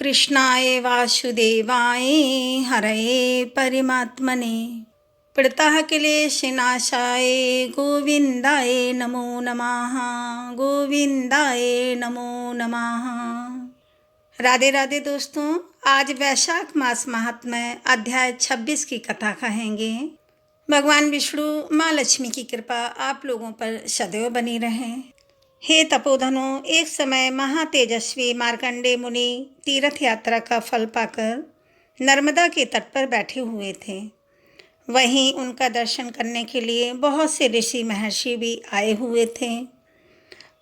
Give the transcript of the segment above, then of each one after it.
कृष्णाय वासुदेवाय हरये परमात्मने प्रणतः क्लेशनाशाय गोविंदाय नमो नमः। गोविंदाय नमो नमः। राधे राधे दोस्तों, आज वैशाख मास महात्म्य अध्याय 26 की कथा कहेंगे। भगवान विष्णु माँ लक्ष्मी की कृपा आप लोगों पर सदैव बनी रहे। हे तपोधनों, एक समय महातेजस्वी मार्कंडेय मुनि तीर्थ यात्रा का फल पाकर नर्मदा के तट पर बैठे हुए थे। वहीं उनका दर्शन करने के लिए बहुत से ऋषि महर्षि भी आए हुए थे।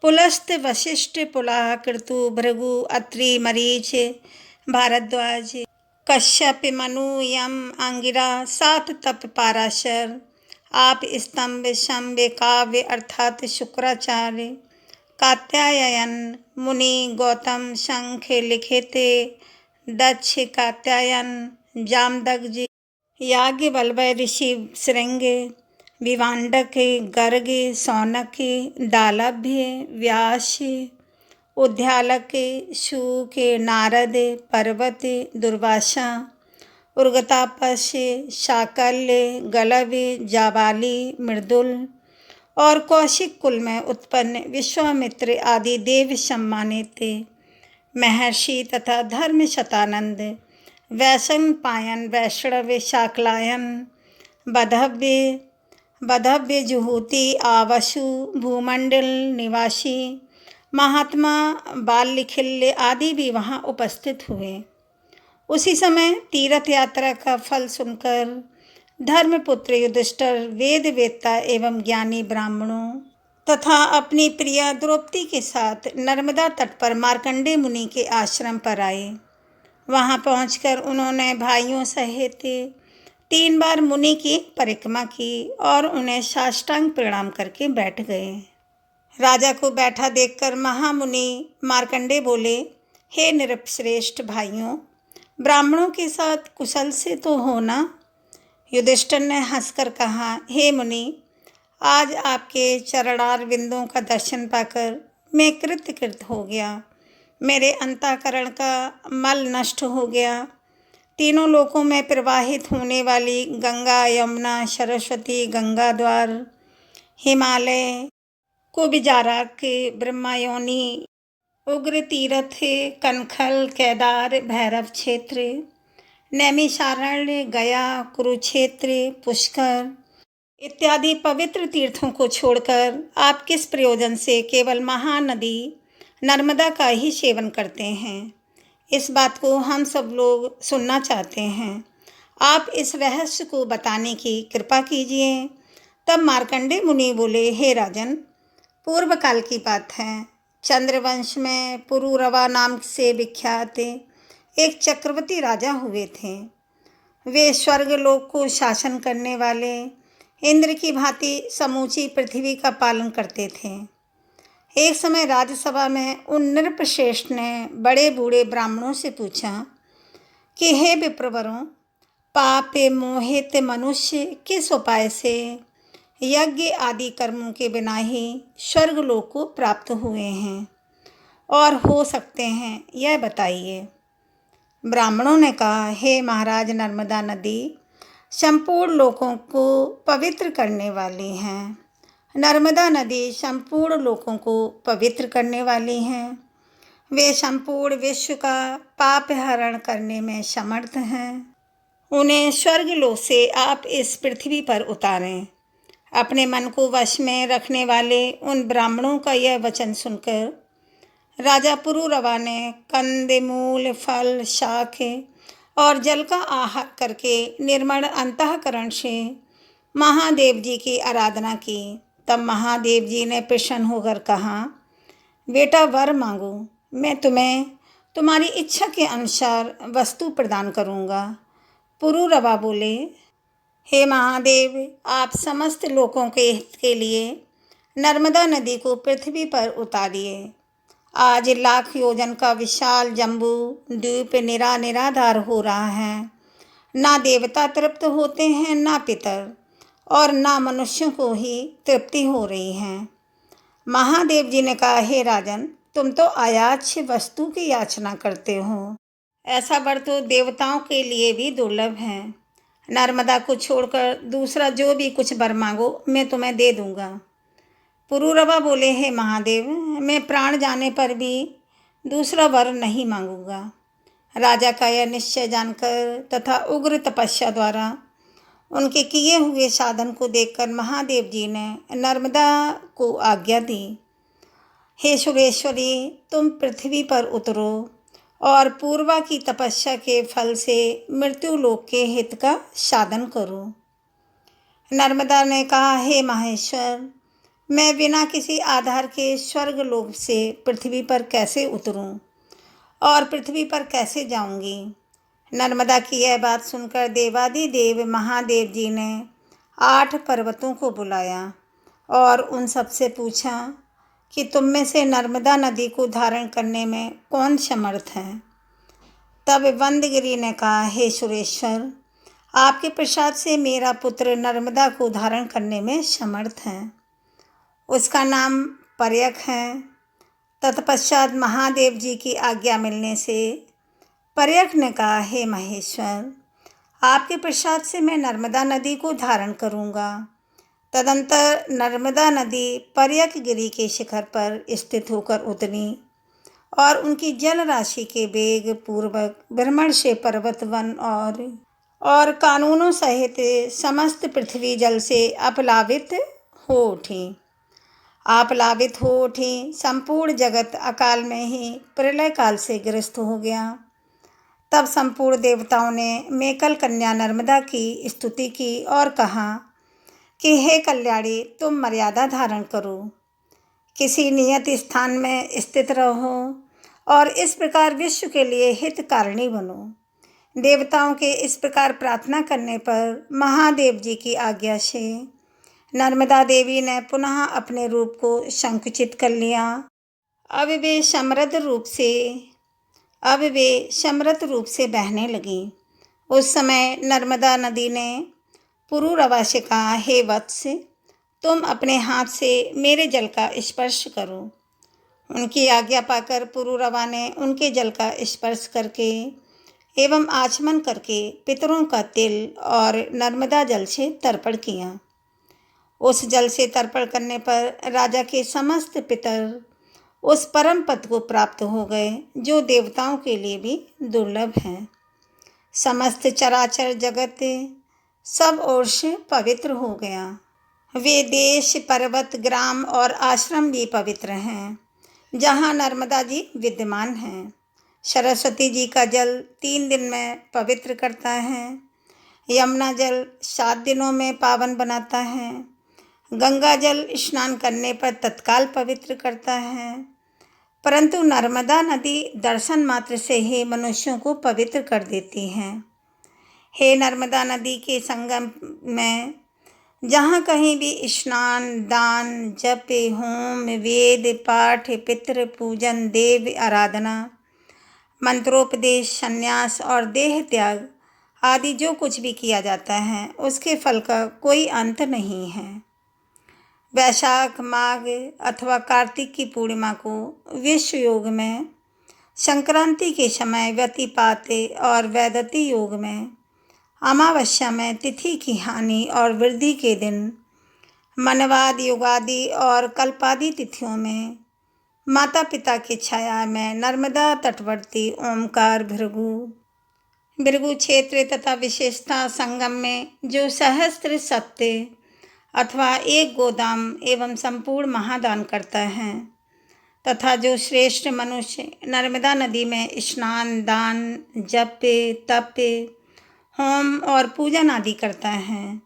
पुलस्त, वशिष्ठ, पुलाह, कृतु, भृगु, अत्रि, मरीच, भारद्वाज, कश्यप, मनु, यम, अंगिरा, सात तप, पाराशर, आप, स्तंभ, शंभ, काव्य अर्थात शुक्राचार्य, कात्यायन मुनि, गौतम, शंख, लिखित, दक्ष, कात्यायन, जामदग्ज, याज्ञवल्क्य, ऋषि श्रृंग, विवांडक, गर्ग, सौनक, दालभ्य, व्यास, उद्यालक, शूक, नारद, पर्वत, दुर्वासा, उर्गतापस, शाकल्य, गलभ, जाबाली, मृदुल और कौशिक कुल में उत्पन्न विश्वामित्र आदि देव सम्मानित महर्षि तथा धर्म शतानंद, वैशंपायन, वैष्णव, शाक्लायन, बधव्य, जुहूति, आवसु, भूमंडल निवासी, महात्मा, बाल्यखिल्य आदि भी वहाँ उपस्थित हुए। उसी समय तीर्थ यात्रा का फल सुनकर धर्मपुत्र युधिष्ठिर, वेद वेत्ता एवं ज्ञानी ब्राह्मणों तथा अपनी प्रिया द्रौपदी के साथ नर्मदा तट पर मार्कंडेय मुनि के आश्रम पर आए। वहां पहुंचकर उन्होंने भाइयों सहित 3 बार मुनि की परिक्रमा की और उन्हें साष्टांग प्रणाम करके बैठ गए। राजा को बैठा देखकर महामुनि मार्कंडेय बोले, हे नृपश्रेष्ठ भाइयों, ब्राह्मणों के साथ कुशल से तो हो ना? युधिष्ठिर ने हंसकर कहा, हे मुनि, आज आपके चरणार बिंदों का दर्शन पाकर मैं कृतकृत हो गया। मेरे अंतःकरण का मल नष्ट हो गया। तीनों लोकों में प्रवाहित होने वाली गंगा, यमुना, सरस्वती, गंगा द्वार, हिमालय, कुब्जारक, ब्रह्मयोनि, उग्र तीर्थ, कनखल, केदार, भैरव क्षेत्र, नैमिषारण्य, गया, कुरुक्षेत्र, पुष्कर इत्यादि पवित्र तीर्थों को छोड़कर आप किस प्रयोजन से केवल महानदी नर्मदा का ही सेवन करते हैं? इस बात को हम सब लोग सुनना चाहते हैं। आप इस रहस्य को बताने की कृपा कीजिए। तब मार्कंडेय मुनि बोले, हे राजन, पूर्व काल की बात है। चंद्रवंश में पुरुरवा नाम से विख्यात एक चक्रवर्ती राजा हुए थे। वे स्वर्गलोक को शासन करने वाले इंद्र की भांति समूची पृथ्वी का पालन करते थे। एक समय राज्यसभा में उन नृपश्रेष्ठ ने बड़े बूढ़े ब्राह्मणों से पूछा कि हे विप्रवरों, पाप मोहित मनुष्य किस उपाय से यज्ञ आदि कर्मों के बिना ही स्वर्गलोक को प्राप्त हुए हैं और हो सकते हैं, यह बताइए। ब्राह्मणों ने कहा, हे महाराज, नर्मदा नदी संपूर्ण लोकों को पवित्र करने वाली हैं। नर्मदा नदी संपूर्ण लोकों को पवित्र करने वाली हैं। वे संपूर्ण विश्व का पाप हरण करने में समर्थ हैं। उन्हें स्वर्गलोक से आप इस पृथ्वी पर उतारें। अपने मन को वश में रखने वाले उन ब्राह्मणों का यह वचन सुनकर राजा पुरुरवा ने कंद, मूल, फल, शाख और जल का आहार करके निर्मल अंतःकरण से महादेव जी की आराधना की। तब महादेव जी ने प्रसन्न होकर कहा, बेटा वर मांगो, मैं तुम्हें तुम्हारी इच्छा के अनुसार वस्तु प्रदान करूँगा। पुरुरवा बोले, हे महादेव, आप समस्त लोगों के हित के लिए नर्मदा नदी को पृथ्वी पर उतारिए। आज लाख योजन का विशाल जम्बू द्वीप निराधार हो रहा है। ना देवता तृप्त होते हैं, ना पितर, और ना मनुष्यों को ही तृप्ति हो रही है। महादेव जी ने कहा, हे राजन, तुम तो अयाच्छ वस्तु की याचना करते हो। ऐसा वर तो देवताओं के लिए भी दुर्लभ है। नर्मदा को छोड़कर दूसरा जो भी कुछ वर मांगो मैं तुम्हें दे दूंगा। पुरूरवा बोले, हे महादेव, मैं प्राण जाने पर भी दूसरा वर नहीं मांगूंगा। राजा का यह निश्चय जानकर तथा उग्र तपस्या द्वारा उनके किए हुए साधन को देखकर महादेव जी ने नर्मदा को आज्ञा दी, हे सुरेश्वरी, तुम पृथ्वी पर उतरो और पूर्वा की तपस्या के फल से मृत्यु लोक के हित का साधन करो। नर्मदा ने कहा, हे महेश्वर, मैं बिना किसी आधार के स्वर्ग लोक से पृथ्वी पर कैसे उतरूं और पृथ्वी पर कैसे जाऊंगी। नर्मदा की यह बात सुनकर देवादिदेव महादेव जी ने 8 पर्वतों को बुलाया और उन सबसे पूछा कि तुम में से नर्मदा नदी को धारण करने में कौन समर्थ है। तब वंदगिरि ने कहा, हे सुरेश्वर, आपके प्रसाद से मेरा पुत्र नर्मदा को धारण करने में समर्थ है। उसका नाम पर्यक है। तत्पश्चात महादेव जी की आज्ञा मिलने से पर्यक ने कहा, हे महेश्वर, आपके प्रसाद से मैं नर्मदा नदी को धारण करूँगा। तदंतर नर्मदा नदी पर्यक गिरी के शिखर पर स्थित होकर उतरी और उनकी जल राशि के वेग पूर्वक भ्रमण से पर्वत वन और कानूनों सहित समस्त पृथ्वी जल से अपलावित हो उठी। संपूर्ण जगत अकाल में ही प्रलय काल से ग्रस्त हो गया। तब संपूर्ण देवताओं ने मेकल कन्या नर्मदा की स्तुति की और कहा कि हे कल्याणी, तुम मर्यादा धारण करो, किसी नियत स्थान में स्थित रहो और इस प्रकार विश्व के लिए हितकारिणी बनो। देवताओं के इस प्रकार प्रार्थना करने पर महादेव जी की आज्ञा से नर्मदा देवी ने पुनः अपने रूप को संकुचित कर लिया। अब वे समृद्ध रूप से बहने लगी। उस समय नर्मदा नदी ने पुरूरवा से कहा, हे वत्स, तुम अपने हाथ से मेरे जल का स्पर्श करो। उनकी आज्ञा पाकर पुरूरवा ने उनके जल का स्पर्श करके एवं आचमन करके पितरों का तिल और नर्मदा जल से तर्पण किया। उस जल से तर्पण करने पर राजा के समस्त पितर उस परम पद को प्राप्त हो गए जो देवताओं के लिए भी दुर्लभ है। समस्त चराचर जगत सब ओर से पवित्र हो गया। वे देश, पर्वत, ग्राम और आश्रम भी पवित्र हैं जहाँ नर्मदा जी विद्यमान हैं। सरस्वती जी का जल 3 दिन में पवित्र करता है। यमुना जल 7 दिनों में पावन बनाता है। गंगा जल स्नान करने पर तत्काल पवित्र करता है, परंतु नर्मदा नदी दर्शन मात्र से ही मनुष्यों को पवित्र कर देती है। हे नर्मदा नदी के संगम में जहाँ कहीं भी स्नान, दान, जप, होम, वेद पाठ, पितृ पूजन, देव आराधना, मंत्रोपदेश, संन्यास और देह त्याग आदि जो कुछ भी किया जाता है उसके फल का कोई अंत नहीं है। वैशाख, माघ अथवा कार्तिक की पूर्णिमा को विश्व योग में, संक्रांति के समय व्यतिपात और वैदती योग में, अमावस्या में तिथि की हानि और वृद्धि के दिन, मनवाद, युगादि और कल्पादि तिथियों में माता पिता की छाया में नर्मदा तटवर्ती ओमकार भृगु क्षेत्र तथा विशेषता संगम में जो सहस्त्र सत्य अथवा एक गोदाम एवं संपूर्ण महादान करता है तथा जो श्रेष्ठ मनुष्य नर्मदा नदी में स्नान, दान, जप, तप, होम और पूजन आदि करता है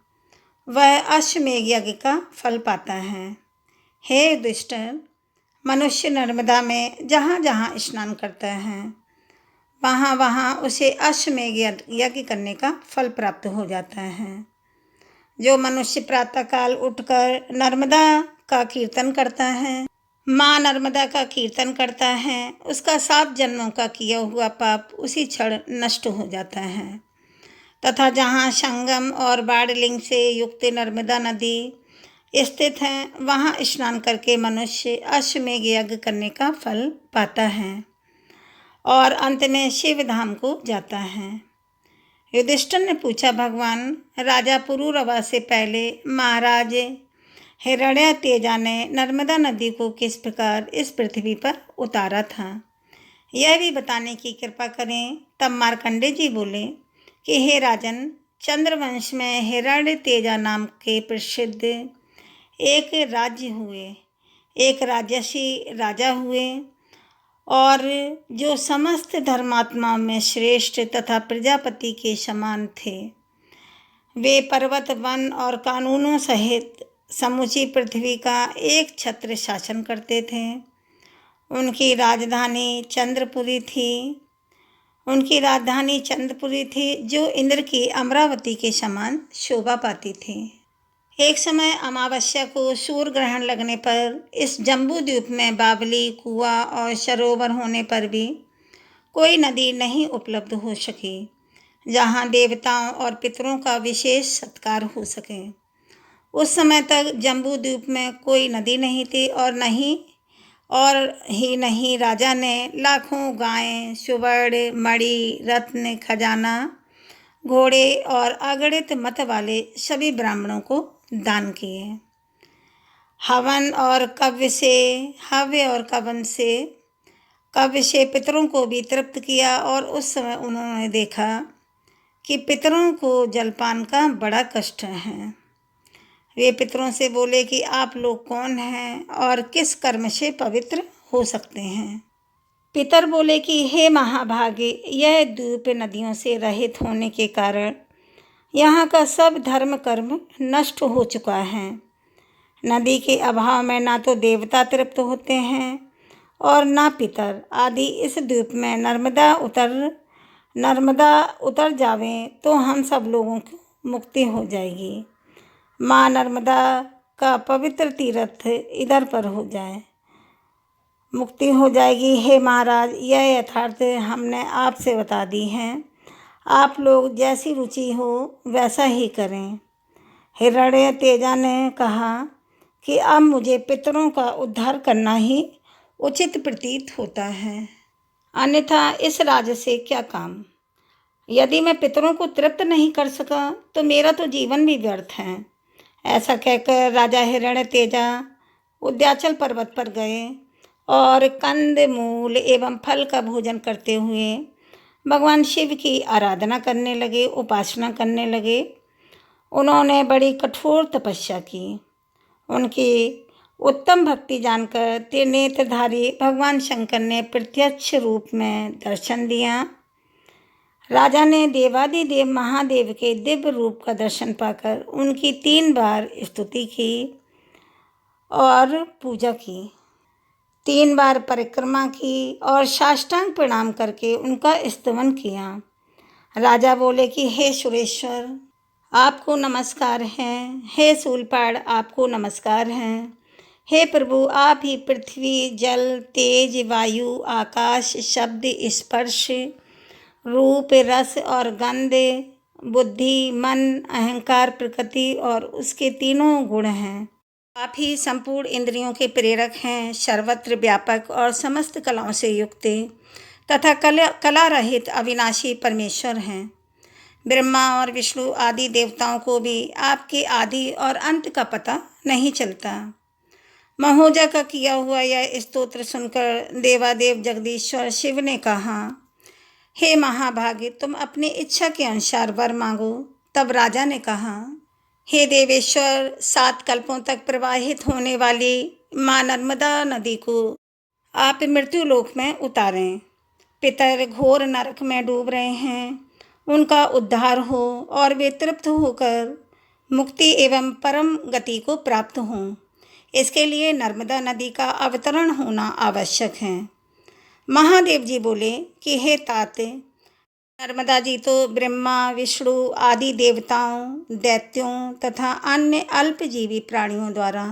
वह अश्वमेघ यज्ञ का फल पाता है। हे दुष्ट, मनुष्य नर्मदा में जहाँ जहाँ स्नान करता है वहाँ वहाँ उसे अश्वमेघ यज्ञ करने का फल प्राप्त हो जाता है। जो मनुष्य प्रातःकाल उठकर नर्मदा का कीर्तन करता है, माँ नर्मदा का कीर्तन करता है, उसका 7 जन्मों का किया हुआ पाप उसी क्षण नष्ट हो जाता है। तथा जहाँ संगम और बाड़लिंग से युक्त नर्मदा नदी स्थित है वहाँ स्नान करके मनुष्य अश्वमेघ यज्ञ करने का फल पाता है और अंत में शिव धाम को जाता है। युधिष्ठिर ने पूछा, भगवान, राजा पुरूरवा से पहले महाराज हिरण्यतेजा ने नर्मदा नदी को किस प्रकार इस पृथ्वी पर उतारा था, यह भी बताने की कृपा करें। तब मार्कंडेय जी बोले कि हे राजन, चंद्रवंश में हिरण्यतेजा नाम के प्रसिद्ध एक राज्य हुए, एक राजसी राजा हुए, और जो समस्त धर्मात्माओं में श्रेष्ठ तथा प्रजापति के समान थे। वे पर्वत, वन और कानूनों सहित समूची पृथ्वी का एक छत्र शासन करते थे। उनकी राजधानी चंद्रपुरी थी, जो इंद्र की अमरावती के समान शोभा पाती थी। एक समय अमावस्या को सूर्य ग्रहण लगने पर इस जम्बू द्वीप में बावली, कुआं और सरोवर होने पर भी कोई नदी नहीं उपलब्ध हो सकी जहाँ देवताओं और पितरों का विशेष सत्कार हो सके। उस समय तक जम्बू द्वीप में कोई नदी नहीं थी, और नहीं राजा ने लाखों गायें, सुवर्ण, मणि, रत्न, खजाना, घोड़े और अगणित मत वाले सभी ब्राह्मणों को दान किए। कव्य से पितरों को भी तृप्त किया, और उस समय उन्होंने देखा कि पितरों को जलपान का बड़ा कष्ट है। वे पितरों से बोले कि आप लोग कौन हैं और किस कर्म से पवित्र हो सकते हैं। पितर बोले कि हे महाभागे, यह द्वीप नदियों से रहित होने के कारण यहाँ का सब धर्म कर्म नष्ट हो चुका है। नदी के अभाव में ना तो देवता तृप्त होते हैं और ना पितर आदि। इस द्वीप में नर्मदा उतर जावे तो हम सब लोगों को मुक्ति हो जाएगी। माँ नर्मदा का पवित्र तीर्थ इधर पर हो जाए, मुक्ति हो जाएगी। हे महाराज, यह यथार्थ हमने आपसे बता दी हैं। आप लोग जैसी रुचि हो वैसा ही करें। हिरण्यतेजा ने कहा कि अब मुझे पितरों का उद्धार करना ही उचित प्रतीत होता है, अन्यथा इस राज्य से क्या काम। यदि मैं पितरों को तृप्त नहीं कर सका तो मेरा तो जीवन भी व्यर्थ है। ऐसा कहकर राजा हिरण्यतेजा उद्याचल पर्वत पर गए और कंद, मूल एवं फल का भोजन करते हुए भगवान शिव की आराधना करने लगे, उपासना करने लगे। उन्होंने बड़ी कठोर तपस्या की। उनकी उत्तम भक्ति जानकर त्रिनेत्रधारी भगवान शंकर ने प्रत्यक्ष रूप में दर्शन दिया। राजा ने देवादिदेव महादेव के दिव्य रूप का दर्शन पाकर उनकी 3 बार स्तुति की और पूजा की, 3 बार परिक्रमा की और साष्टांग प्रणाम करके उनका स्तवन किया। राजा बोले कि हे सुरेश्वर, आपको नमस्कार है। हे शूलपाण, आपको नमस्कार है। हे प्रभु, आप ही पृथ्वी, जल, तेज, वायु, आकाश, शब्द, स्पर्श, रूप, रस और गंध, बुद्धि, मन, अहंकार, प्रकृति और उसके तीनों गुण हैं। आप ही संपूर्ण इंद्रियों के प्रेरक हैं, सर्वत्र व्यापक और समस्त कलाओं से युक्त तथा कला रहित अविनाशी परमेश्वर हैं। ब्रह्मा और विष्णु आदि देवताओं को भी आपके आदि और अंत का पता नहीं चलता। महोजा का किया हुआ यह स्तोत्र सुनकर देवादेव जगदीश्वर शिव ने कहा, हे महाभागे, तुम अपनी इच्छा के अनुसार वर मांगो। तब राजा ने कहा, हे देवेश्वर, 7 कल्पों तक प्रवाहित होने वाली माँ नर्मदा नदी को आप मृत्युलोक में उतारें। पितर घोर नरक में डूब रहे हैं, उनका उद्धार हो और वे तृप्त होकर मुक्ति एवं परम गति को प्राप्त हों। इसके लिए नर्मदा नदी का अवतरण होना आवश्यक है। महादेव जी बोले कि हे तात, नर्मदा जी तो ब्रह्मा, विष्णु आदि देवताओं, दैत्यों तथा अन्य अल्पजीवी प्राणियों द्वारा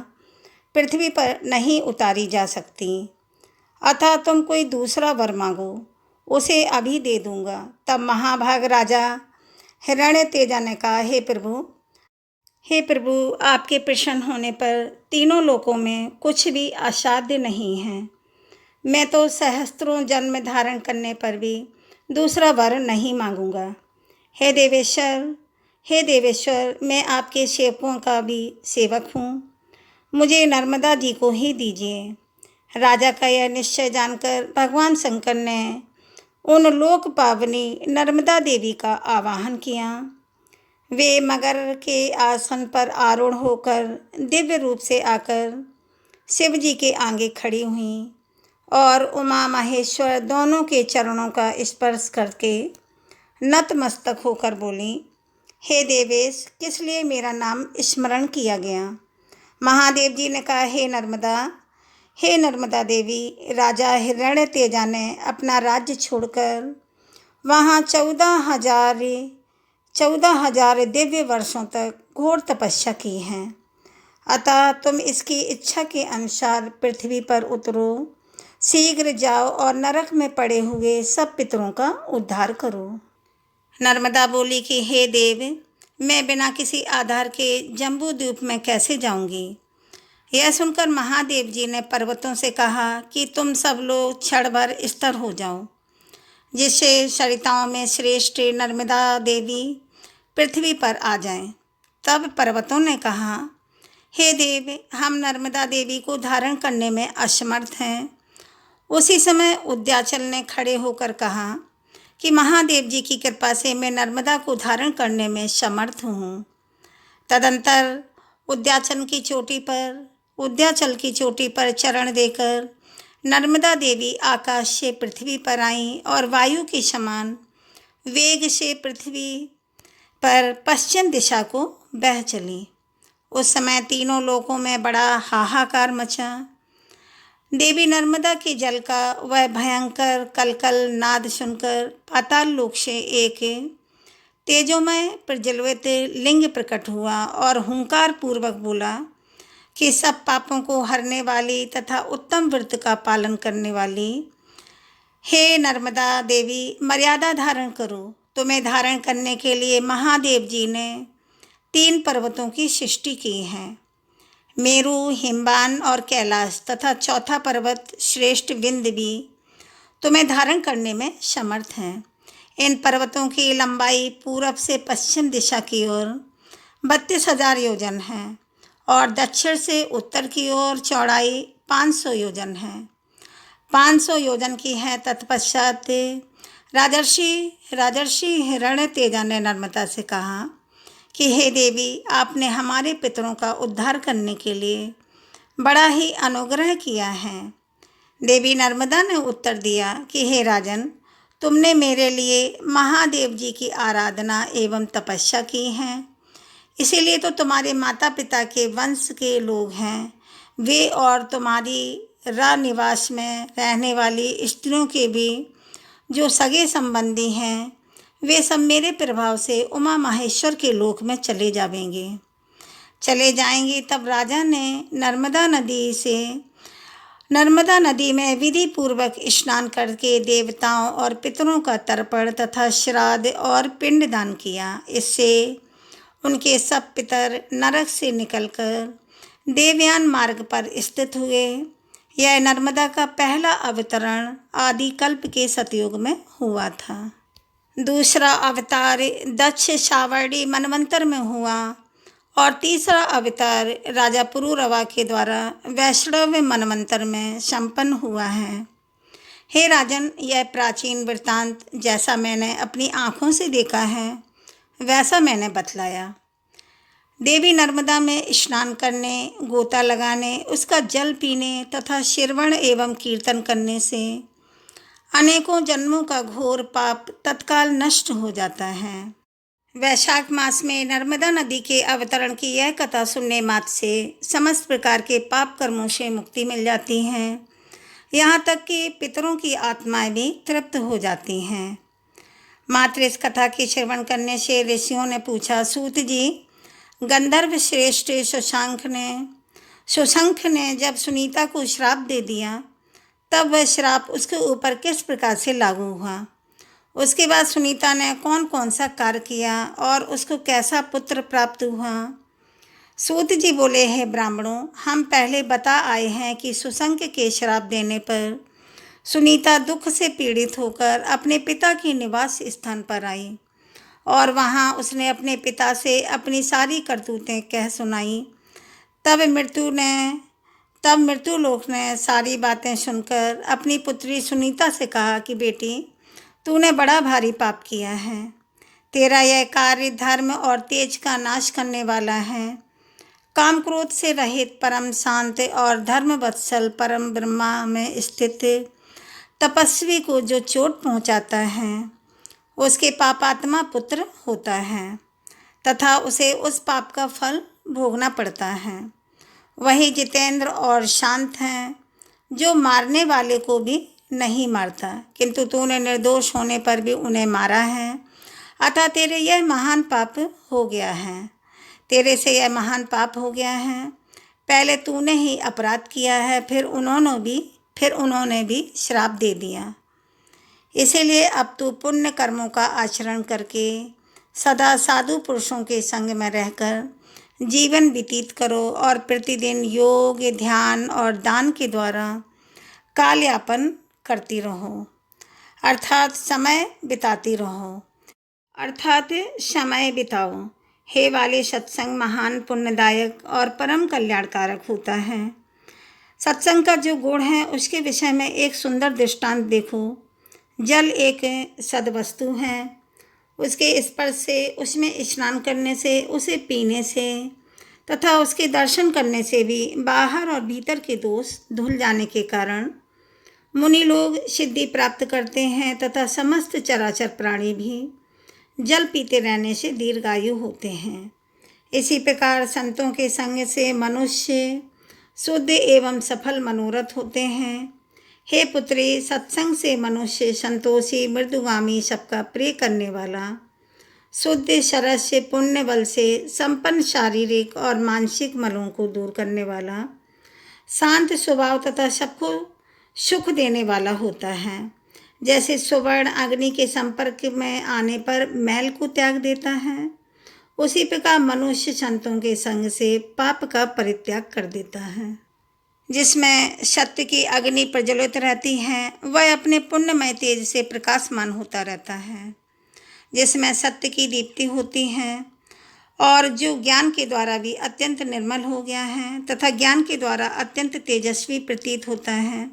पृथ्वी पर नहीं उतारी जा सकती। अतः तुम कोई दूसरा वर मांगो, उसे अभी दे दूंगा। तब महाभाग राजा हिरण्यतेजा ने कहा, हे प्रभु, आपके प्रसन्न होने पर तीनों लोकों में कुछ भी असाध्य नहीं है। मैं तो सहस्त्रों जन्म धारण करने पर भी दूसरा वर नहीं मांगूंगा। हे देवेश्वर, हे देवेश्वर, मैं आपके सेवकों का भी सेवक हूँ, मुझे नर्मदा जी को ही दीजिए। राजा का यह निश्चय जानकर भगवान शंकर ने उन लोक पावनी नर्मदा देवी का आवाहन किया। वे मगर के आसन पर आरूढ़ होकर दिव्य रूप से आकर शिव जी के आगे खड़ी हुईं और उमा महेश्वर दोनों के चरणों का स्पर्श करके नतमस्तक होकर बोली, हे देवेश, किस लिए मेरा नाम स्मरण किया गया? महादेव जी ने कहा, हे नर्मदा देवी, राजा हिरण्यतेजा ने अपना राज्य छोड़कर वहाँ 14,000 दिव्य वर्षों तक घोर तपस्या की है। अतः तुम इसकी इच्छा के अनुसार पृथ्वी पर उतरो, शीघ्र जाओ और नरक में पड़े हुए सब पितरों का उद्धार करो। नर्मदा बोली कि हे देव, मैं बिना किसी आधार के जम्बू द्वीप में कैसे जाऊंगी? यह सुनकर महादेव जी ने पर्वतों से कहा कि तुम सब लोग क्षण भर स्थिर हो जाओ, जिससे सरिताओं में श्रेष्ठ नर्मदा देवी पृथ्वी पर आ जाएं। तब पर्वतों ने कहा, हे देव, हम नर्मदा देवी को धारण करने में असमर्थ हैं। उसी समय उद्याचल ने खड़े होकर कहा कि महादेव जी की कृपा से मैं नर्मदा को धारण करने में समर्थ हूँ। तदंतर उद्याचल की चोटी पर चरण देकर नर्मदा देवी आकाश से पृथ्वी पर आईं और वायु के समान वेग से पृथ्वी पर पश्चिम दिशा को बह चली। उस समय तीनों लोकों में बड़ा हाहाकार मचा। देवी नर्मदा के जल का वह भयंकर कलकल नाद सुनकर पाताल लोक से एक तेजोमय प्रज्वलित लिंग प्रकट हुआ और हुंकार पूर्वक बोला कि सब पापों को हरने वाली तथा उत्तम व्रत का पालन करने वाली हे नर्मदा देवी, मर्यादा धारण करो। तुम्हें धारण करने के लिए महादेव जी ने 3 पर्वतों की सृष्टि की है, मेरु, हिमवान और कैलाश, तथा चौथा पर्वत श्रेष्ठ विंध्य भी तुम्हें धारण करने में समर्थ हैं। इन पर्वतों की लंबाई पूरब से पश्चिम दिशा की ओर 32,000 योजन है और दक्षिण से उत्तर की ओर चौड़ाई 500 योजन है। 500 योजन की है। तत्पश्चात राजर्षि हिरण्यतेजा ने नर्मदा से कहा कि हे देवी, आपने हमारे पितरों का उद्धार करने के लिए बड़ा ही अनुग्रह किया है। देवी नर्मदा ने उत्तर दिया कि हे राजन, तुमने मेरे लिए महादेव जी की आराधना एवं तपस्या की है, इसीलिए तो तुम्हारे माता पिता के वंश के लोग हैं। वे और तुम्हारी निवास में रहने वाली स्त्रियों के भी जो सगे संबंधी हैं, वे सब मेरे प्रभाव से उमा महेश्वर के लोक में चले जाएंगे। तब राजा ने नर्मदा नदी में विधि पूर्वक स्नान करके देवताओं और पितरों का तर्पण तथा श्राद्ध और पिंडदान किया। इससे उनके सब पितर नरक से निकलकर देवयान मार्ग पर स्थित हुए। यह नर्मदा का पहला अवतरण आदि कल्प के सतयुग में हुआ था। दूसरा अवतार दक्ष सावर्णी मनवंतर में हुआ और तीसरा अवतार राजा पुरुरवा के द्वारा वैष्णव मनवंतर में संपन्न हुआ है। हे राजन, यह प्राचीन वृत्तांत जैसा मैंने अपनी आँखों से देखा है वैसा मैंने बतलाया। देवी नर्मदा में स्नान करने, गोता लगाने, उसका जल पीने तथा श्रवण एवं कीर्तन करने से अनेकों जन्मों का घोर पाप तत्काल नष्ट हो जाता है। वैशाख मास में नर्मदा नदी के अवतरण की यह कथा सुनने मात्र से समस्त प्रकार के पाप कर्मों से मुक्ति मिल जाती है। यहाँ तक कि पितरों की आत्माएं भी तृप्त हो जाती हैं। मात्र इस कथा के श्रवण करने से ऋषियों ने पूछा, सूत जी, गंधर्व श्रेष्ठ सुशंख ने जब सुनीता को श्राप दे दिया तब वह श्राप उसके ऊपर किस प्रकार से लागू हुआ? उसके बाद सुनीता ने कौन कौन सा कार्य किया और उसको कैसा पुत्र प्राप्त हुआ? सूत जी बोले, हे ब्राह्मणों, हम पहले बता आए हैं कि सुशंख के श्राप देने पर सुनीता दुख से पीड़ित होकर अपने पिता के निवास स्थान पर आई और वहाँ उसने अपने पिता से अपनी सारी करतूतें कह सुनाई। तब मृत्युलोक ने सारी बातें सुनकर अपनी पुत्री सुनीता से कहा कि बेटी, तूने बड़ा भारी पाप किया है। तेरा यह कार्य धर्म और तेज का नाश करने वाला है। काम क्रोध से रहित परम शांत और धर्म वत्सल परम ब्रह्मा में स्थित तपस्वी को जो चोट पहुंचाता है उसके पापात्मा पुत्र होता है तथा उसे उस पाप का फल भोगना पड़ता है। वही जितेंद्र और शांत हैं जो मारने वाले को भी नहीं मारता, किंतु तूने निर्दोष होने पर भी उन्हें मारा है, अतः तेरे यह महान पाप हो गया है। तेरे से यह महान पाप हो गया है। पहले तूने ही अपराध किया है, फिर उन्होंने भी श्राप दे दिया। इसीलिए अब तू पुण्य कर्मों का आचरण करके सदा साधु पुरुषों के संग में रहकर जीवन व्यतीत करो और प्रतिदिन योग, ध्यान और दान के द्वारा काल यापन करती रहो, अर्थात समय बिताओ। हे वाले, सत्संग महान पुण्यदायक और परम कल्याणकारक होता है। सत्संग का जो गुण है उसके विषय में एक सुंदर दृष्टांत देखो। जल एक सद्वस्तु है। उसके स्पर्श से, उसमें स्नान करने से, उसे पीने से तथा उसके दर्शन करने से भी बाहर और भीतर के दोष धुल जाने के कारण मुनि लोग सिद्धि प्राप्त करते हैं तथा समस्त चराचर प्राणी भी जल पीते रहने से दीर्घायु होते हैं। इसी प्रकार संतों के संग से मनुष्य शुद्ध एवं सफल मनोरथ होते हैं। हे पुत्री, सत्संग से मनुष्य संतोषी, मृदुगामी, सबका प्रिय करने वाला, शुद्ध सरस पुण्य बल से संपन्न शारीरिक और मानसिक मलों को दूर करने वाला, शांत स्वभाव तथा सबको सुख देने वाला होता है। जैसे सुवर्ण अग्नि के संपर्क में आने पर मैल को त्याग देता है, उसी प्रकार मनुष्य संतों के संग से पाप का परित्याग कर देता है। जिसमें सत्य की अग्नि प्रज्वलित रहती है वह अपने पुण्यमय तेज से प्रकाशमान होता रहता है। जिसमें सत्य की दीप्ति होती है और जो ज्ञान के द्वारा भी अत्यंत निर्मल हो गया है तथा ज्ञान के द्वारा अत्यंत तेजस्वी प्रतीत होता है।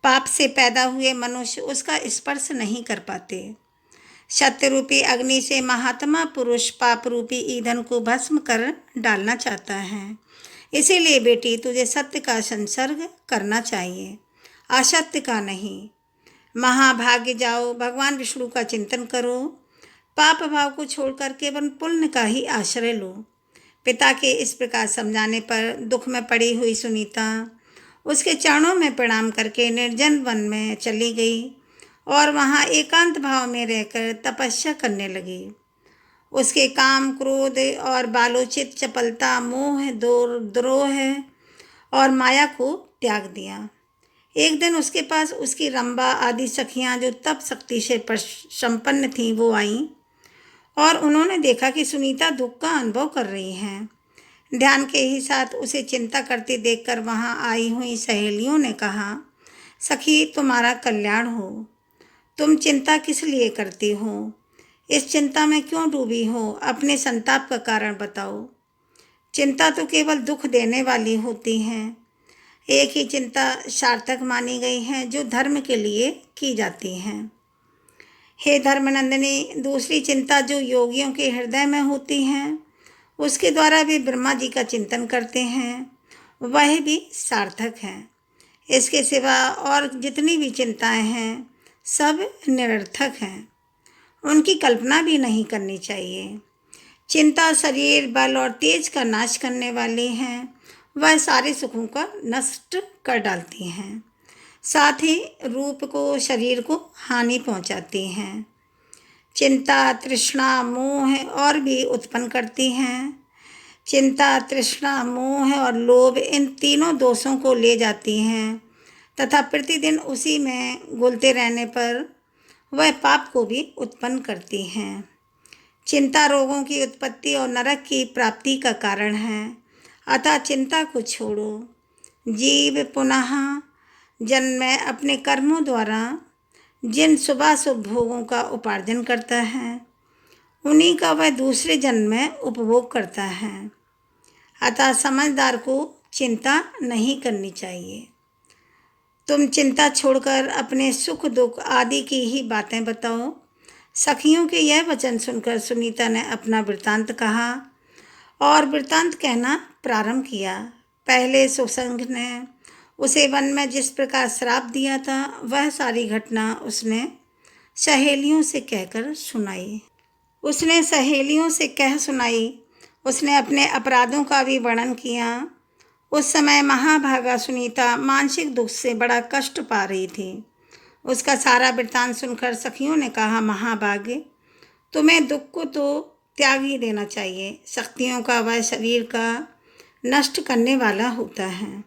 पाप से पैदा हुए मनुष्य उसका स्पर्श नहीं कर पाते। सत्य रूपी अग्नि से महात्मा पुरुष पाप रूपी ईंधन को भस्म कर डालना चाहता है। इसीलिए बेटी, तुझे सत्य का संसर्ग करना चाहिए, असत्य का नहीं। महाभाग्य जाओ, भगवान विष्णु का चिंतन करो, पाप भाव को छोड़कर केवल पुण्य का ही आश्रय लो। पिता के इस प्रकार समझाने पर दुख में पड़ी हुई सुनीता उसके चरणों में प्रणाम करके निर्जन वन में चली गई और वहाँ एकांत भाव में रहकर तपस्या करने लगी। उसके काम, क्रोध और बालोचित चपलता, मोह, द्रोह और माया को त्याग दिया। एक दिन उसके पास उसकी रंबा आदि सखियाँ जो तप शक्ति से संपन्न थीं वो आईं और उन्होंने देखा कि सुनीता दुख का अनुभव कर रही हैं। ध्यान के ही साथ उसे चिंता करते देखकर वहाँ आई हुई सहेलियों ने कहा, सखी, तुम्हारा कल्याण हो। तुम चिंता किस लिए करती हो? इस चिंता में क्यों डूबी हो? अपने संताप का कारण बताओ। चिंता तो केवल दुख देने वाली होती है। एक ही चिंता सार्थक मानी गई है जो धर्म के लिए की जाती है। हे धर्मनंदिनी, दूसरी चिंता जो योगियों के हृदय में होती है उसके द्वारा भी ब्रह्मा जी का चिंतन करते हैं, वह भी सार्थक है। इसके सिवा और जितनी भी चिंताएं हैं सब निरर्थक हैं, उनकी कल्पना भी नहीं करनी चाहिए। चिंता शरीर, बल और तेज का नाश करने वाली हैं, वह सारे सुखों का नष्ट कर डालती हैं, साथ ही रूप को, शरीर को हानि पहुंचाती हैं। चिंता, तृष्णा, मोह और भी उत्पन्न करती हैं। चिंता, तृष्णा, मोह और लोभ इन तीनों दोषों को ले जाती हैं तथा प्रतिदिन उसी में घुलते रहने पर वह पाप को भी उत्पन्न करती हैं। चिंता रोगों की उत्पत्ति और नरक की प्राप्ति का कारण है, अतः चिंता को छोड़ो। जीव पुनः जन्म में अपने कर्मों द्वारा जिन शुभाशुभ भोगों का उपार्जन करता है, उन्हीं का वह दूसरे जन्म में उपभोग करता है। अतः समझदार को चिंता नहीं करनी चाहिए। तुम चिंता छोड़कर अपने सुख दुख आदि की ही बातें बताओ। सखियों के यह वचन सुनकर सुनीता ने अपना वृत्तांत कहा और वृत्तांत कहना प्रारंभ किया। पहले सुसंग ने उसे वन में जिस प्रकार श्राप दिया था, वह सारी घटना उसने सहेलियों से कहकर सुनाई। उसने अपने अपराधों का भी वर्णन किया। उस समय महाभागा सुनीता मानसिक दुख से बड़ा कष्ट पा रही थी। उसका सारा वृत्तांत सुनकर सखियों ने कहा, महाभागे, तुम्हें दुख को तो त्याग ही देना चाहिए। शक्तियों का वह शरीर का नष्ट करने वाला होता है।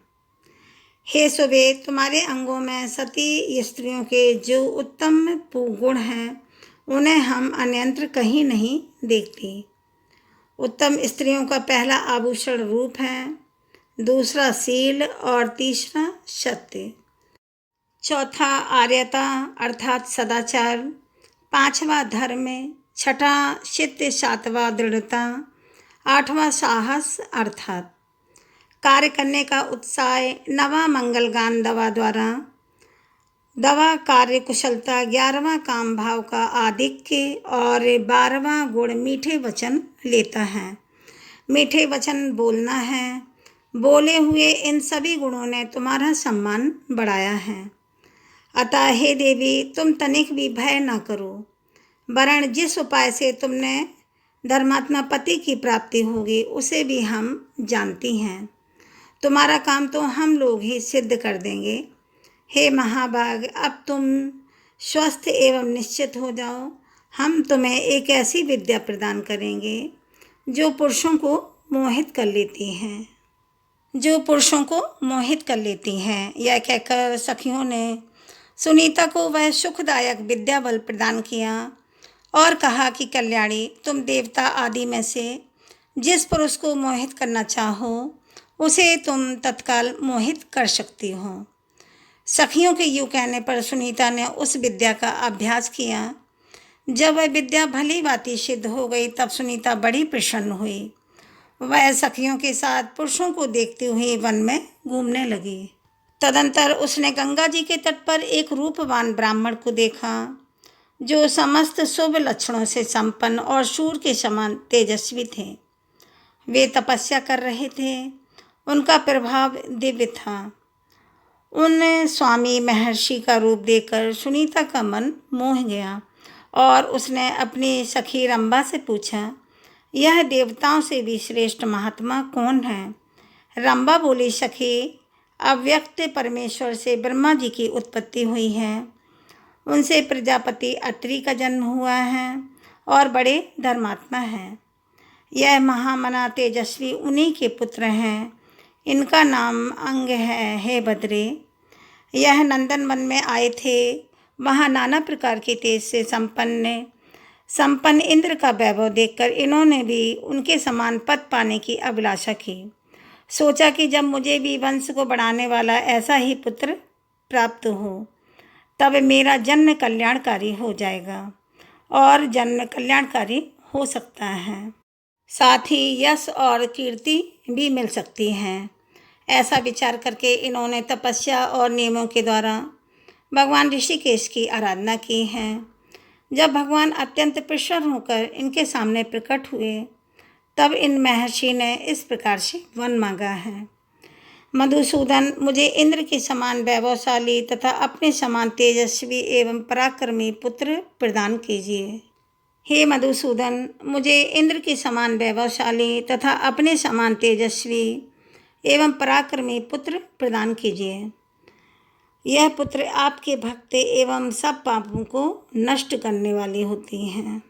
हे सुबे, तुम्हारे अंगों में सती स्त्रियों के जो उत्तम गुण हैं, उन्हें हम अन्यत्र कहीं नहीं देखती। उत्तम स्त्रियों का पहला आभूषण रूप है, दूसरा शील और तीसरा सत्य, चौथा आर्यता अर्थात सदाचार, पांचवा धर्म, छठा चित्त, सातवां दृढ़ता, आठवां साहस अर्थात कार्य करने का उत्साह, नवा मंगलगान दवा कार्य कुशलता, 11वां काम भाव का आधिक्य और 12वां गुण मीठे वचन लेता है। मीठे वचन बोलना है। बोले हुए इन सभी गुणों ने तुम्हारा सम्मान बढ़ाया है। अतः हे देवी, तुम तनिक भी भय न करो, वरन जिस उपाय से तुमने धर्मात्मा पति की प्राप्ति होगी, उसे भी हम जानती हैं। तुम्हारा काम तो हम लोग ही सिद्ध कर देंगे। हे महाभाग, अब तुम स्वस्थ एवं निश्चित हो जाओ। हम तुम्हें एक ऐसी विद्या प्रदान करेंगे जो पुरुषों को मोहित कर लेती हैं। यह कहकर सखियों ने सुनीता को वह सुखदायक विद्या बल प्रदान किया और कहा कि कल्याणी, तुम देवता आदि में से जिस पुरुष को मोहित करना चाहो, उसे तुम तत्काल मोहित कर सकती हो। सखियों के यूँ कहने पर सुनीता ने उस विद्या का अभ्यास किया। जब वह विद्या भली भांति सिद्ध हो गई, तब सुनीता बड़ी प्रसन्न हुई। वह सखियों के साथ पुरुषों को देखती हुई वन में घूमने लगी। तदंतर उसने गंगा जी के तट पर एक रूपवान ब्राह्मण को देखा, जो समस्त शुभ लक्षणों से संपन्न और सूर्य के समान तेजस्वी थे। वे तपस्या कर रहे थे। उनका प्रभाव दिव्य था। उन स्वामी महर्षि का रूप देखकर सुनीता का मन मोह गया और उसने अपनी सखी रंभा से पूछा, यह देवताओं से भी श्रेष्ठ महात्मा कौन है? रंभा बोली, सखी, अव्यक्त परमेश्वर से ब्रह्मा जी की उत्पत्ति हुई है। उनसे प्रजापति अत्रि का जन्म हुआ है और बड़े धर्मात्मा हैं। यह महामना तेजस्वी उन्हीं के पुत्र हैं। इनका नाम अंग है। हे बद्रे, यह नंदन वन में आए थे। वहाँ नाना प्रकार के तेज से संपन्न इंद्र का वैभव देखकर इन्होंने भी उनके समान पद पाने की अभिलाषा की। सोचा कि जब मुझे भी वंश को बढ़ाने वाला ऐसा ही पुत्र प्राप्त हो, तब मेरा जन्म कल्याणकारी हो जाएगा और जन्म कल्याणकारी हो सकता है। साथ ही यश और कीर्ति भी मिल सकती हैं। ऐसा विचार करके इन्होंने तपस्या और नियमों के द्वारा भगवान ऋषिकेश की आराधना की है। जब भगवान अत्यंत प्रसन्न होकर इनके सामने प्रकट हुए, तब इन महर्षि ने इस प्रकार से वन मांगा है, मधुसूदन, मुझे इंद्र के समान वैभवशाली तथा अपने समान तेजस्वी एवं पराक्रमी पुत्र प्रदान कीजिए। हे मधुसूदन, मुझे इंद्र के समान वैभवशाली तथा अपने समान तेजस्वी एवं पराक्रमी पुत्र प्रदान कीजिए। यह पुत्र आपके भक्त एवं सब पापों को नष्ट करने वाली होती हैं।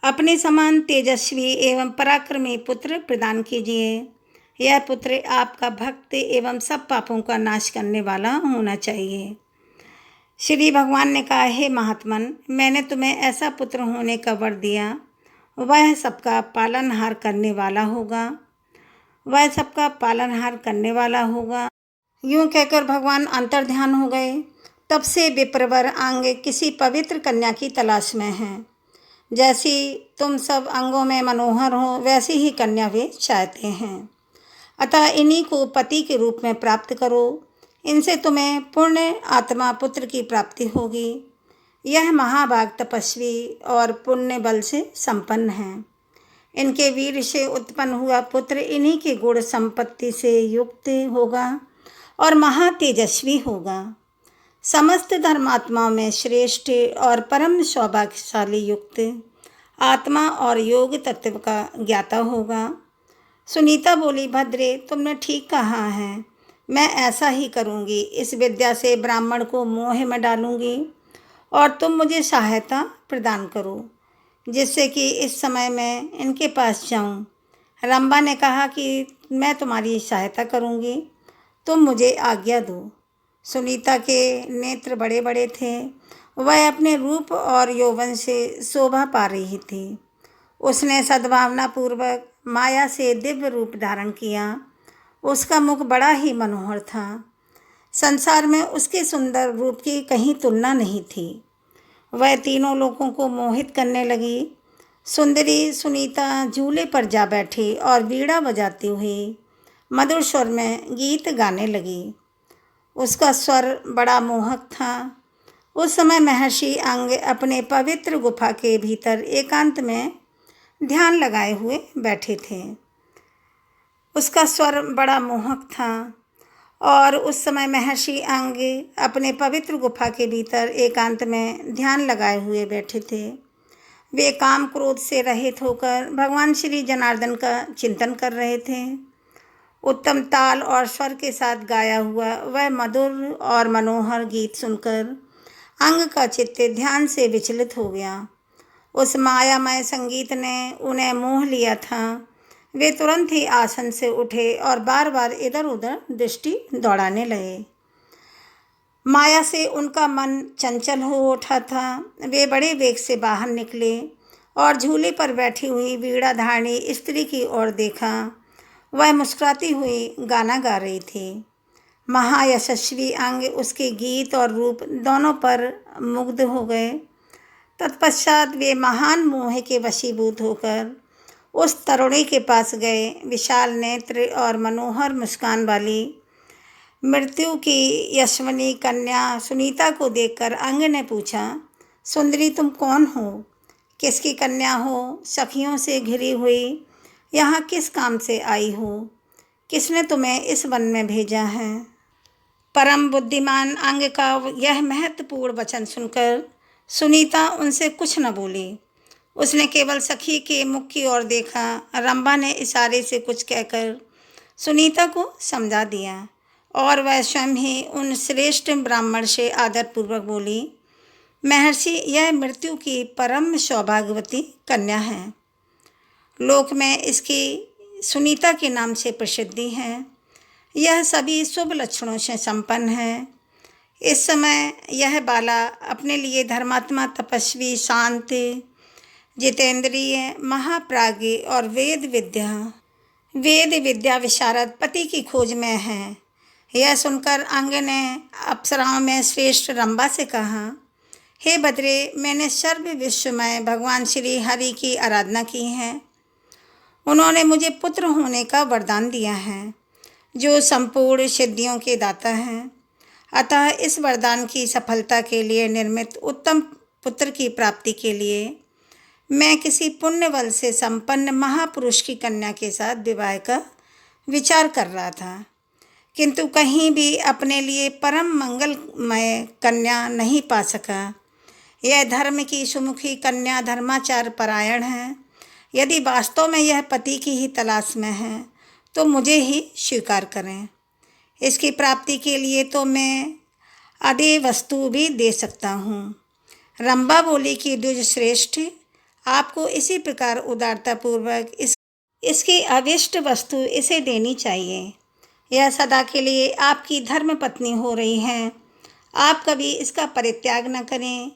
अपने समान तेजस्वी एवं पराक्रमी पुत्र प्रदान कीजिए। यह पुत्र आपका भक्त एवं सब पापों का नाश करने वाला होना चाहिए। श्री भगवान ने कहा, हे महात्मन, मैंने तुम्हें ऐसा पुत्र होने का वर दिया। वह सबका पालनहार करने वाला होगा। यूं कहकर भगवान अंतर्ध्यान हो गए। तब से विप्रवर अंग किसी पवित्र कन्या की तलाश में हैं। जैसी तुम सब अंगों में मनोहर हो, वैसी ही कन्या वे चाहते हैं। अतः इन्हीं को पति के रूप में प्राप्त करो। इनसे तुम्हें पुण्य आत्मा पुत्र की प्राप्ति होगी। यह महाभाग तपस्वी और पुण्य बल से संपन्न हैं। इनके वीर से उत्पन्न हुआ पुत्र इन्हीं की गुण संपत्ति से युक्त होगा और महातेजस्वी होगा। समस्त धर्मात्माओं में श्रेष्ठ और परम सौभाग्यशाली युक्त आत्मा और योग तत्व का ज्ञाता होगा। सुनीता बोली, भद्रे तुमने ठीक कहा है, मैं ऐसा ही करूँगी। इस विद्या से ब्राह्मण को मोह में डालूँगी और तुम मुझे सहायता प्रदान करो, जिससे कि इस समय मैं इनके पास जाऊँ। रंभा ने कहा कि मैं तुम्हारी सहायता करूँगी, तुम मुझे आज्ञा दो। सुनीता के नेत्र बड़े बड़े थे। वह अपने रूप और यौवन से शोभा पा रही थी। उसने सद्भावना पूर्वक माया से दिव्य रूप धारण किया। उसका मुख बड़ा ही मनोहर था। संसार में उसके सुंदर रूप की कहीं तुलना नहीं थी। वह तीनों लोगों को मोहित करने लगी। सुंदरी सुनीता झूले पर जा बैठी और वीणा बजाती हुई मधुर स्वर में गीत गाने लगी। उसका स्वर बड़ा मोहक था। उस समय महर्षि अंग अपने पवित्र गुफा के भीतर एकांत में ध्यान लगाए हुए बैठे थे। उसका स्वर बड़ा मोहक था और उस समय महर्षि अंग अपने पवित्र गुफा के भीतर एकांत में ध्यान लगाए हुए बैठे थे। वे काम क्रोध से रहित होकर भगवान श्री जनार्दन का चिंतन कर रहे थे। उत्तम ताल और स्वर के साथ गाया हुआ वह मधुर और मनोहर गीत सुनकर अंग का चित्त ध्यान से विचलित हो गया। उस मायामय संगीत ने उन्हें मोह लिया था। वे तुरंत ही आसन से उठे और बार बार इधर उधर दृष्टि दौड़ाने लगे। माया से उनका मन चंचल हो उठा था। वे बड़े वेग से बाहर निकले और झूले पर बैठी हुई वीणा धारणी स्त्री की ओर देखा। वह मुस्कुराती हुई गाना गा रही थी। महायशस्वी अंग उसके गीत और रूप दोनों पर मुग्ध हो गए। तत्पश्चात वे महान मोह के वशीभूत होकर उस तरुणी के पास गए। विशाल नेत्र और मनोहर मुस्कान वाली मृत्यु की यशस्विनी कन्या सुनीता को देखकर अंग ने पूछा, सुंदरी तुम कौन हो? किसकी कन्या हो? सखियों से घिरी हुई यहाँ किस काम से आई हो? किसने तुम्हें इस वन में भेजा है? परम बुद्धिमान अंग का यह महत्वपूर्ण वचन सुनकर सुनीता उनसे कुछ न बोली। उसने केवल सखी के मुख की ओर देखा। रंभा ने इशारे से कुछ कहकर सुनीता को समझा दिया और वह स्वयं ही उन श्रेष्ठ ब्राह्मण से आदरपूर्वक बोली, महर्षि यह मृत्यु की परम सौभाग्यवती कन्या है। लोक में इसकी सुनीता के नाम से प्रसिद्धि है। यह सभी शुभ लक्षणों से संपन्न है। इस समय यह बाला अपने लिए धर्मात्मा, तपस्वी, शांत, जितेंद्रिय, महाप्राज्ञ और वेद विद्या विशारद पति की खोज में है। यह सुनकर अंग ने अप्सराओं में श्रेष्ठ रंभा से कहा, हे भद्रे, मैंने सर्व विश्वमय भगवान श्री हरि की आराधना की है। उन्होंने मुझे पुत्र होने का वरदान दिया है, जो संपूर्ण सिद्धियों के दाता हैं। अतः इस वरदान की सफलता के लिए निर्मित उत्तम पुत्र की प्राप्ति के लिए मैं किसी पुण्य बल से संपन्न महापुरुष की कन्या के साथ विवाह का विचार कर रहा था, किंतु कहीं भी अपने लिए परम मंगलमय कन्या नहीं पा सका। यह धर्म की सुमुखी कन्या धर्माचार परायण है। यदि वास्तव में यह पति की ही तलाश में है तो मुझे ही स्वीकार करें। इसकी प्राप्ति के लिए तो मैं आदि वस्तु भी दे सकता हूँ। रंभा बोली कि द्विज श्रेष्ठ, आपको इसी प्रकार उदारतापूर्वक इसकी अभिष्ट वस्तु इसे देनी चाहिए। यह सदा के लिए आपकी धर्म पत्नी हो रही है। आप कभी इसका परित्याग न करें।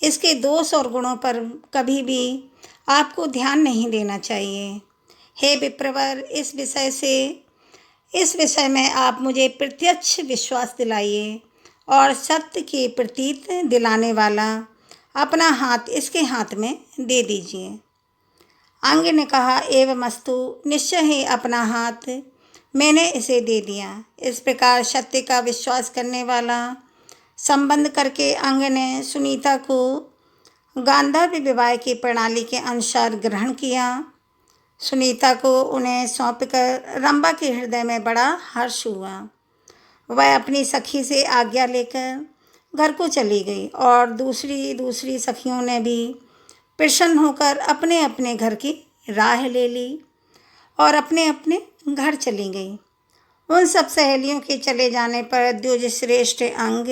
इसके दोष और गुणों पर कभी भी आपको ध्यान नहीं देना चाहिए। हे विप्रवर, इस विषय से इस विषय में आप मुझे प्रत्यक्ष विश्वास दिलाइए और सत्य की प्रतीत दिलाने वाला अपना हाथ इसके हाथ में दे दीजिए। अंग ने कहा, एवमस्तु, निश्चय ही अपना हाथ मैंने इसे दे दिया। इस प्रकार सत्य का विश्वास करने वाला संबंध करके अंग ने सुनीता को गांधर्व विवाह की प्रणाली के अनुसार ग्रहण किया। सुनीता को उन्हें सौंपकर रंभा के हृदय में बड़ा हर्ष हुआ। वह अपनी सखी से आज्ञा लेकर घर को चली गई और दूसरी सखियों ने भी प्रसन्न होकर अपने अपने घर की राह ले ली और अपने अपने घर चली गई। उन सब सहेलियों के चले जाने पर द्विजश्रेष्ठ अंग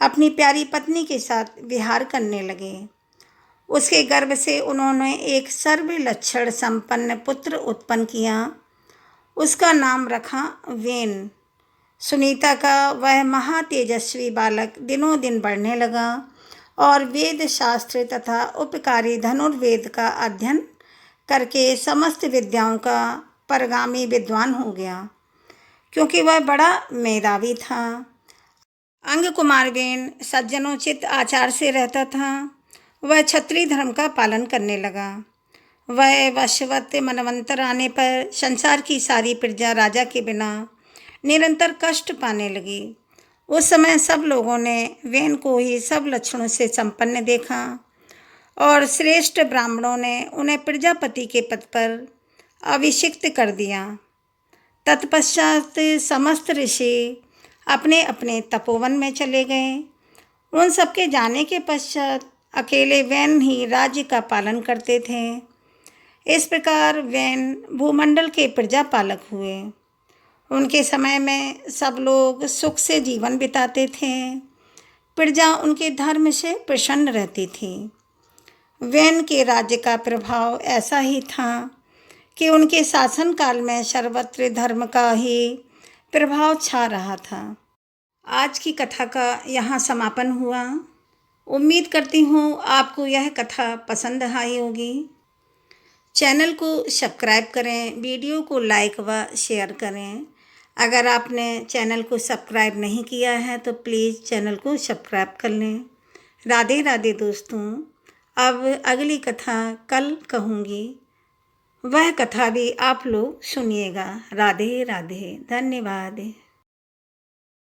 अपनी प्यारी पत्नी के साथ विहार करने लगे। उसके गर्भ से उन्होंने एक सर्व लक्षण संपन्न पुत्र उत्पन्न किया। उसका नाम रखा वेन। सुनीता का वह महातेजस्वी बालक दिनों दिन बढ़ने लगा और वेद शास्त्र तथा उपकारी धनुर्वेद का अध्ययन करके समस्त विद्याओं का परगामी विद्वान हो गया, क्योंकि वह बड़ा मेधावी था। अंग कुमार वेन सज्जनोचित आचार से रहता था। वह क्षत्रिय धर्म का पालन करने लगा। वह वशवत मनवंतर आने पर संसार की सारी प्रजा राजा के बिना निरंतर कष्ट पाने लगी। उस समय सब लोगों ने वेन को ही सब लक्षणों से संपन्न देखा और श्रेष्ठ ब्राह्मणों ने उन्हें प्रजापति के पद पर अभिषिक्त कर दिया। तत्पश्चात समस्त ऋषि अपने अपने तपोवन में चले गए। उन सबके जाने के पश्चात अकेले वेन ही राज्य का पालन करते थे। इस प्रकार वेन भूमंडल के प्रजापालक हुए। उनके समय में सब लोग सुख से जीवन बिताते थे। प्रजा उनके धर्म से प्रसन्न रहती थी। वेन के राज्य का प्रभाव ऐसा ही था कि उनके शासनकाल में सर्वत्र धर्म का ही प्रभाव छा रहा था। आज की कथा का यहाँ समापन हुआ। उम्मीद करती हूँ आपको यह कथा पसंद आई होगी। चैनल को सब्सक्राइब करें, वीडियो को लाइक व शेयर करें। अगर आपने चैनल को सब्सक्राइब नहीं किया है तो प्लीज़ चैनल को सब्सक्राइब कर लें। राधे राधे दोस्तों। अब अगली कथा कल कहूँगी, वह कथा भी आप लोग सुनिएगा। राधे राधे, धन्यवाद।